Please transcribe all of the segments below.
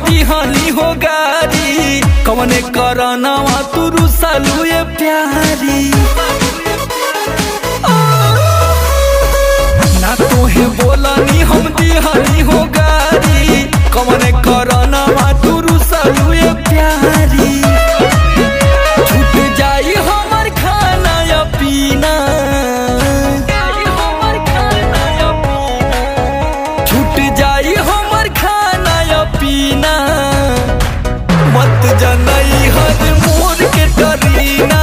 दिहानी हो गारी, कवने करनवा तू रुसलू ये प्यारी। ना तोहे बोलनी हम दिहानी हो गारी, कवने करनवा तू रुसलू ये प्यारी। छूट जाई हमर खाना या पीना, छूट जाई हमर खाना या पीना। मत जनई हर मोर के करीना,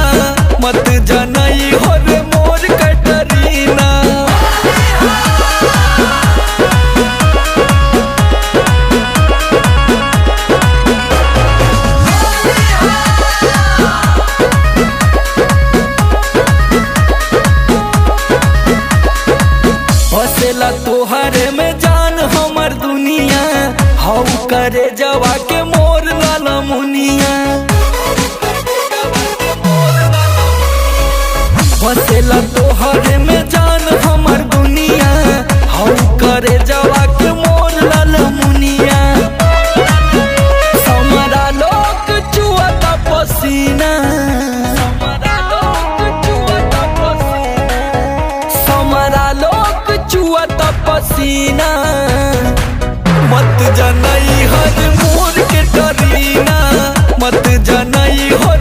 मत जनई हर मोर के करीना। बसेला तोहरे में जान हमर दुनिया, हौ करे जवा के मोर लाला मुनिया। बसेला तोहरे में जान हमर दुनिया, हौ करे जवा के मोर लाला मुनिया। समरा लोक चुअता पसीना, समरा लोक चुअता पसीना। मत जनई हर मोर के करीना, मत जनई हो